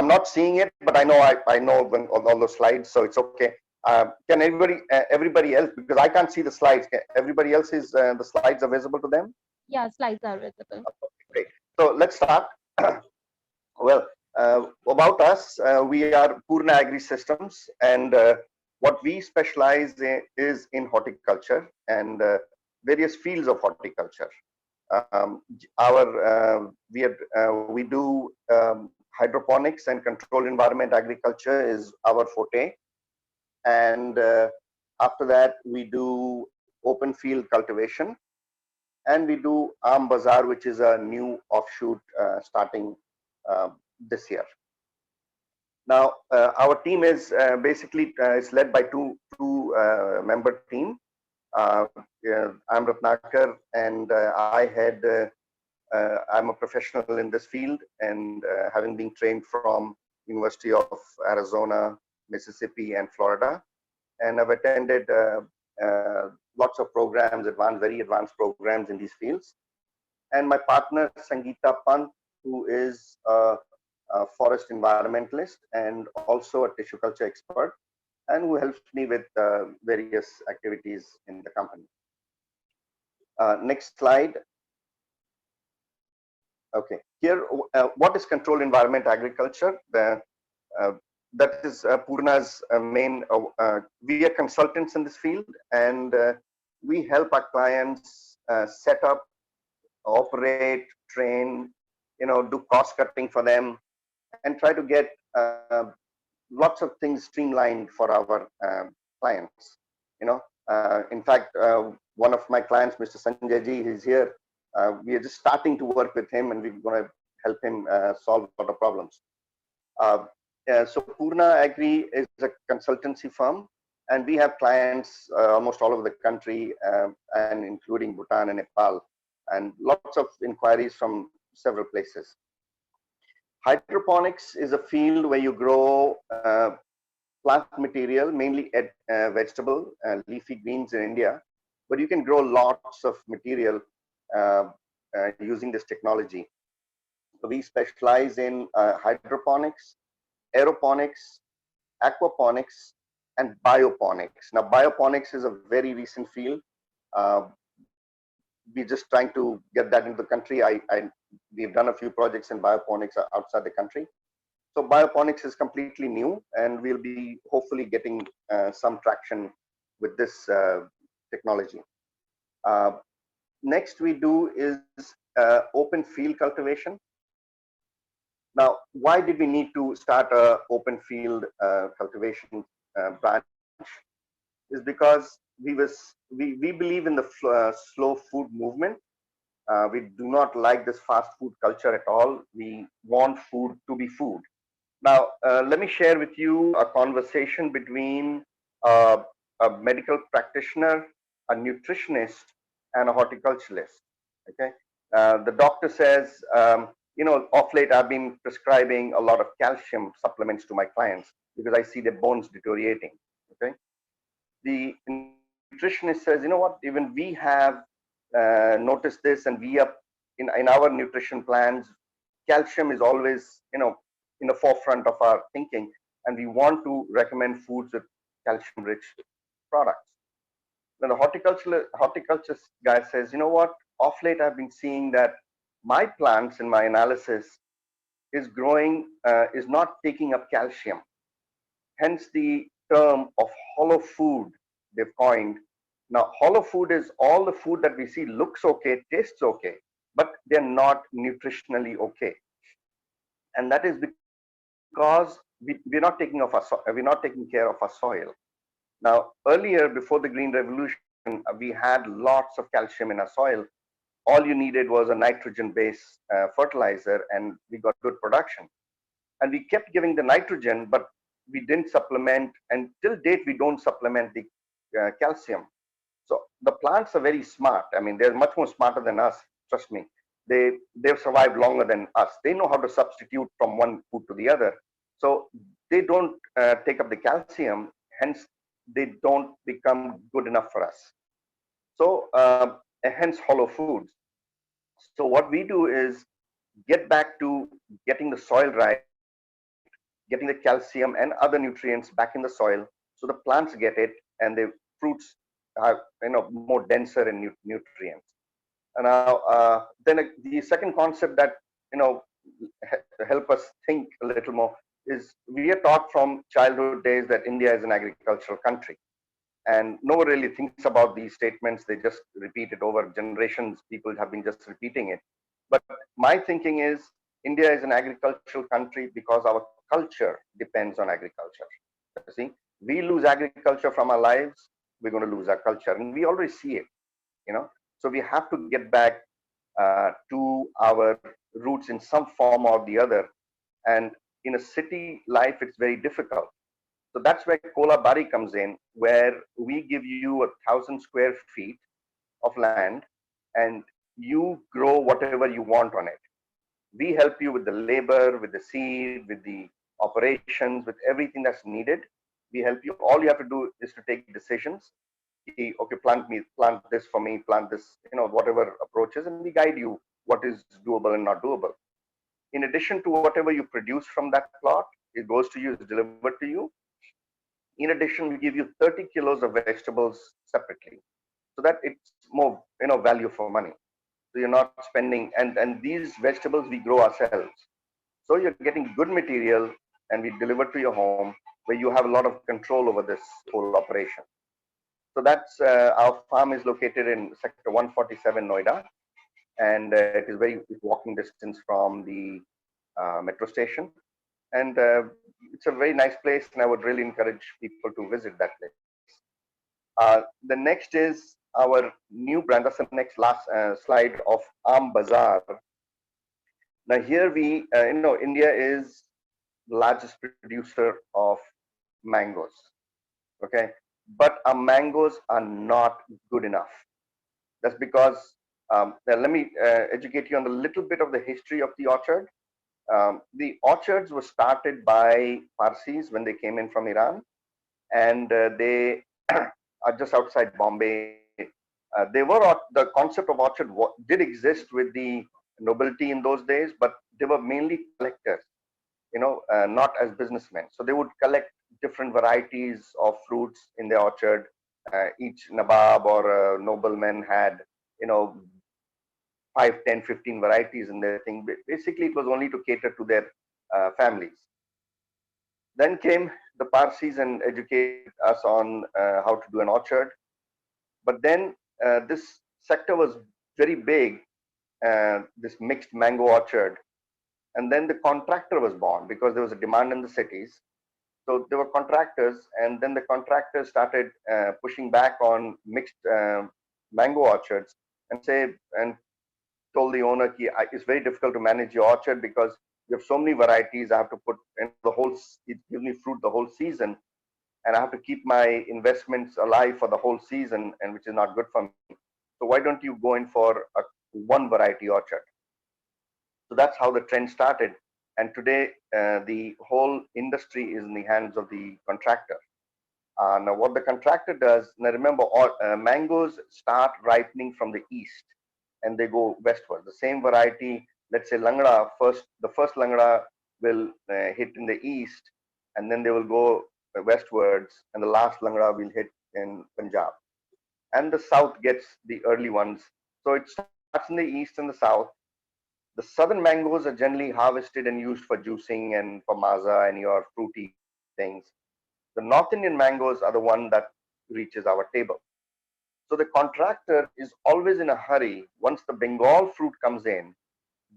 I'm not seeing it, but I know when, on all those slides, so it's okay. Can everybody else, because I can't see the slides, can everybody else is the slides are visible to them? Yeah, slides are visible. Okay, great. So let's start. Well, about us, we are Purna Agri Systems, and what we specialize in is in horticulture and various fields of horticulture. Our we do hydroponics and controlled environment agriculture is our forte, and after that we do open field cultivation, and we do Aam Bazaar, which is a new offshoot starting uh, this year. Now, our team is basically it's led by two member team. Yeah, I'm Ratnakar, and I had I'm a professional in this field, and having been trained from University of Arizona, Mississippi, and Florida, and I've attended lots of programs, very advanced programs in these fields. And my partner Sangeeta Pant, who is a forest environmentalist and also a tissue culture expert, and who helps me with various activities in the company. Next slide. Okay, here, what is controlled environment agriculture? Uh, that is Purna's main, we are consultants in this field, and we help our clients set up, operate, train, do cost cutting for them, and try to get lots of things streamlined for our clients. In fact, one of my clients, Mr. Sanjay ji, is here. We are just starting to work with him, and we're going to help him solve a lot of problems. So Purna Agri is a consultancy firm, and we have clients almost all over the country, and including Bhutan and Nepal, and lots of inquiries from several places. Hydroponics is a field where you grow plant material, mainly vegetable leafy greens in India, but you can grow lots of material uh, using this technology. We specialize in hydroponics, aeroponics, aquaponics, and bioponics. Now, bioponics is a very recent field. Uh, we're just trying to get that into the country. We've done a few projects in bioponics outside the country. So bioponics is completely new, and we'll be hopefully getting some traction with this technology. Uh, Next we do is open field cultivation. Now, why did we need to start a open field cultivation branch? Is because we believe in the slow food movement. We do not like this fast food culture at all. We want food to be food. Now, let me share with you a conversation between a medical practitioner, a nutritionist, and a horticulturalist. Okay, the doctor says, of late I've been prescribing a lot of calcium supplements to my clients because I see their bones deteriorating. Okay, the nutritionist says, what? Even we have noticed this, and we are in our nutrition plans. Calcium is always, in the forefront of our thinking, and we want to recommend foods with calcium-rich products. Then the horticulture guy says, what? Off late, I've been seeing that my plants in my analysis is growing, is not taking up calcium. Hence the term of hollow food they've coined. Now, hollow food is all the food that we see looks okay, tastes okay, but they're not nutritionally okay. And that is because we're not taking care of our soil. Now, earlier, before the Green Revolution, we had lots of calcium in our soil. All you needed was a nitrogen-based fertilizer, and we got good production. And we kept giving the nitrogen, but we didn't supplement, and till date, we don't supplement the calcium. So the plants are very smart. I mean, they're much more smarter than us, trust me. They've survived longer than us. They know how to substitute from one food to the other. So they don't take up the calcium, hence they don't become good enough for us. So hence hollow foods. So what we do is get back to getting the soil right getting the calcium and other nutrients back in the soil, so the plants get it, and the fruits are more denser in nutrients. And now, the second concept that you know help us think a little more is, we are taught from childhood days that India is an agricultural country, and no one really thinks about these statements. They just repeat it over generations. People have been just repeating it. But my thinking is, India is an agricultural country because our culture depends on agriculture. You see, we lose agriculture from our lives, we're going to lose our culture, and we already see it. you know so we have to get back to our roots in some form or the other. And in a city life, it's very difficult. So that's where Kola Bari comes in, where we give you 1,000 square feet of land, and you grow whatever you want on it. We help you with the labor, with the seed, with the operations, with everything that's needed. We help you. All you have to do is to take decisions. Okay, plant this for me, plant this, whatever approaches, and we guide you what is doable and not doable. In addition to whatever you produce from that plot, it goes to you, is delivered to you. In addition, we give you 30 kilos of vegetables separately, so that it's more, value for money. So you're not spending, and these vegetables we grow ourselves. So you're getting good material, and we deliver to your home, where you have a lot of control over this whole operation. So that's our farm is located in sector 147, Noida, and it is very walking distance from the metro station. And it's a very nice place, and I would really encourage people to visit that place. The next is our new brand. That's the next last slide of Am Bazaar. Now here India is the largest producer of mangoes. Okay, but our mangoes are not good enough. That's because now let me educate you on a little bit of the history of the orchard. The orchards were started by Parsis when they came in from Iran, and they are just outside Bombay. They were the concept of orchard did exist with the nobility in those days, but they were mainly collectors, not as businessmen. So they would collect different varieties of fruits in the orchard. Each Nawab or nobleman had, you know, 5, 10, 15 varieties in their thing. Basically, it was only to cater to their families. Then came the Parsis and educated us on how to do an orchard. But then this sector was very big, this mixed mango orchard. And then the contractor was born because there was a demand in the cities. So there were contractors, and then the contractors started pushing back on mixed mango orchards and told the owner, it's very difficult to manage your orchard because you have so many varieties. I have to put in it gives me fruit the whole season, and I have to keep my investments alive for the whole season, and which is not good for me. So why don't you go in for a one variety orchard? So that's how the trend started. And today, the whole industry is in the hands of the contractor. Now, what the contractor does, now remember, all mangoes start ripening from the east and they go westward. The same variety, let's say Langda, the first Langda will hit in the east, and then they will go westwards, and the last Langda will hit in Punjab. And the south gets the early ones. So it starts in the east and the south. The southern mangoes are generally harvested and used for juicing and for maza and your fruity things. The North Indian mangoes are the one that reaches our table. So the contractor is always in a hurry. Once the Bengal fruit comes in,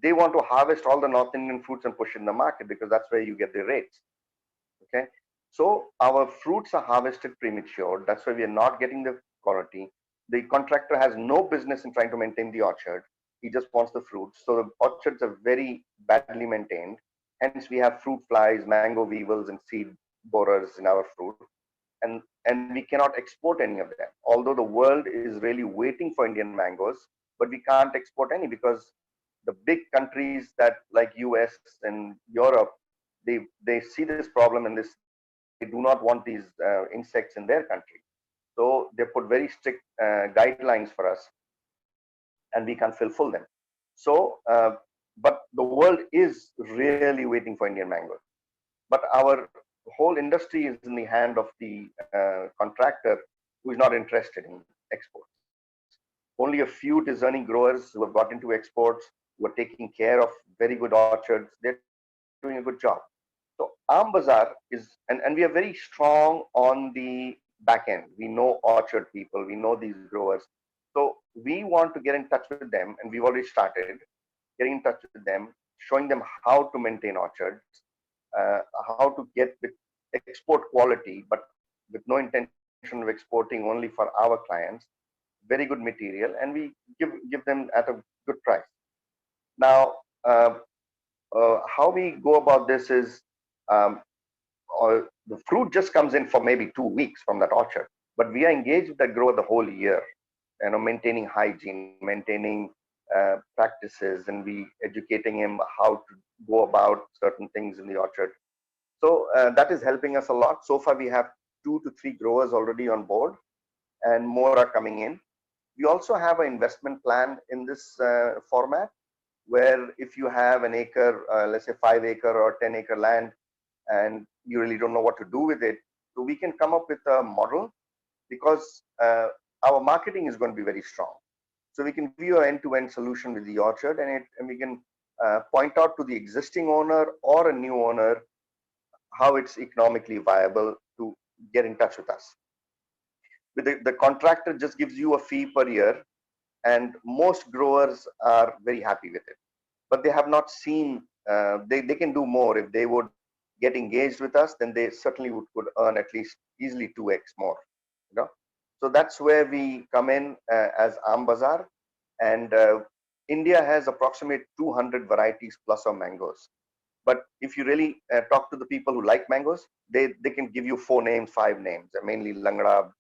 they want to harvest all the North Indian fruits and push in the market because that's where you get the rates. Okay. So our fruits are harvested premature. That's why we are not getting the quality. The contractor has no business in trying to maintain the orchard. He just wants the fruits. So the orchards are very badly maintained. Hence, we have fruit flies, mango weevils, and seed borers in our fruit. And we cannot export any of them. Although the world is really waiting for Indian mangoes, but we can't export any because the big countries that like US and Europe, they see this problem and they do not want these insects in their country. So they put very strict guidelines for us, and we can't fulfill them. So, but the world is really waiting for Indian mangoes. but our whole industry is in the hand of the contractor who is not interested in exports. Only a few discerning growers who have got into exports, who are taking care of very good orchards, they're doing a good job. So Aam Bazaar is, and we are very strong on the back end. We know orchard people, we know these growers. So we want to get in touch with them, and we've already started getting in touch with them, showing them how to maintain orchards, how to get with export quality, but with no intention of exporting only for our clients, very good material, and we give them at a good price. Now, how we go about this is, um, the fruit just comes in for maybe 2 weeks from that orchard, but we are engaged with that grower the whole year, maintaining hygiene, maintaining practices, and we educating him how to go about certain things in the orchard. So that is helping us a lot. So far, we have 2 to 3 growers already on board, and more are coming in. We also have an investment plan in this format, where if you have an acre, let's say 5 acre or 10 acre land, and you really don't know what to do with it, so we can come up with a model, because our marketing is going to be very strong. So we can give you an end-to-end solution with the orchard, and we can point out to the existing owner or a new owner how it's economically viable to get in touch with us. With the contractor just gives you a fee per year, and most growers are very happy with it. But they have not seen, they can do more. If they would get engaged with us, then they certainly could earn at least easily 2x more. You know, so that's where we come in as Aam Bazaar, and India has approximately 200 varieties plus of mangoes. But if you really talk to the people who like mangoes, they can give you 4 names, 5 names, mainly Langda,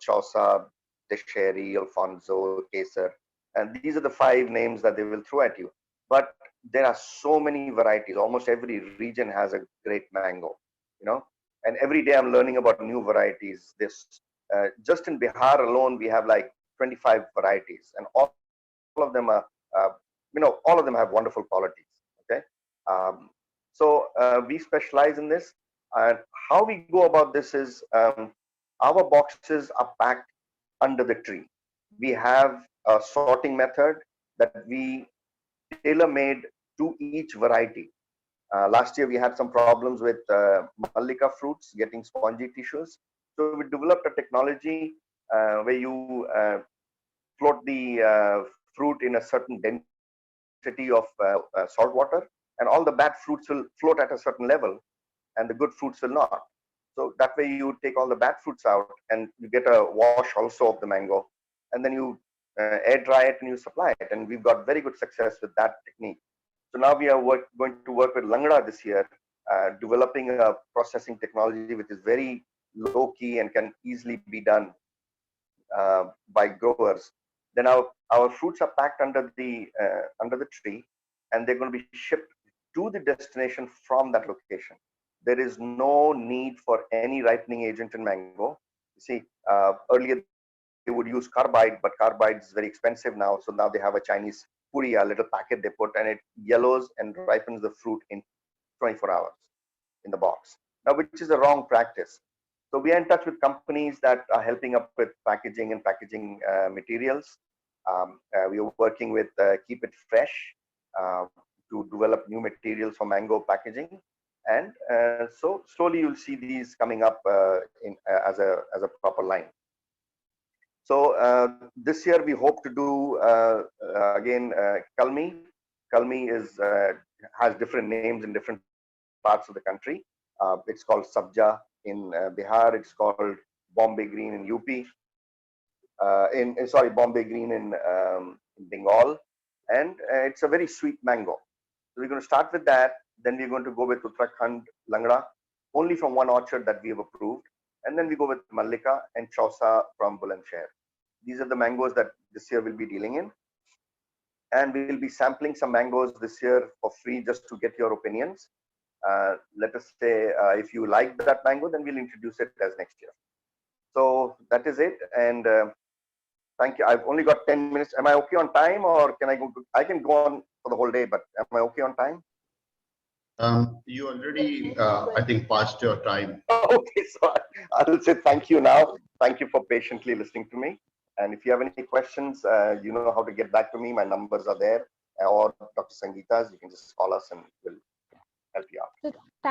Chausa, Desheri, Alfonso, Kesar. And these are the 5 names that they will throw at you. But there are so many varieties. Almost every region has a great mango, you know. And every day I'm learning about new varieties. This just in Bihar alone, we have like 25 varieties, and all of them are, all of them have wonderful qualities. Okay, um, so we specialize in this, and how we go about this is, our boxes are packed under the tree. We have a sorting method that we tailor made to each variety. Last year we had some problems with Mallika fruits getting spongy tissues. So we developed a technology where you float the fruit in a certain density of salt water, and all the bad fruits will float at a certain level, and the good fruits will not. So that way you take all the bad fruits out, and you get a wash also of the mango, and then you air dry it and you supply it. And we've got very good success with that technique. So now we are going to work with Langda this year, developing a processing technology which is very low key and can easily be done by growers. Then our fruits are packed under the tree, and they're going to be shipped to the destination from that location. There is no need for any ripening agent in mango. You see, earlier they would use carbide, but carbide is very expensive now. So now they have a Chinese puri, a little packet they put, and it yellows and ripens the fruit in 24 hours in the box. Now, which is a wrong practice. So we are in touch with companies that are helping up with packaging and packaging materials. We are working with Keep It Fresh to develop new materials for mango packaging, and so slowly you'll see these coming up as a proper line. So this year we hope to do again Kalmi. Kalmi has different names in different parts of the country. It's called Sabja in Bihar. It's called Bombay Green in UP. Sorry, Bombay Green in Bengal, and it's a very sweet mango. So we're going to start with that. Then we're going to go with Uttarakhand Langda, only from one orchard that we have approved, and then we go with Mallika and Chausa from Bulandshahr. These are the mangoes that this year we'll be dealing in, and we'll be sampling some mangoes this year for free just to get your opinions. Let us say if you like that mango, then we'll introduce it as next year. So that is it, and thank you. I've only got 10 minutes. Am I okay on time, or can I go? I can go on for the whole day, but am I okay on time? You already, I think, passed your time. Okay, so I'll say thank you now. Thank you for patiently listening to me. And if you have any questions, you know how to get back to me. My numbers are there, or Dr. Sangeeta's. You can just call us and we'll help you out. So thank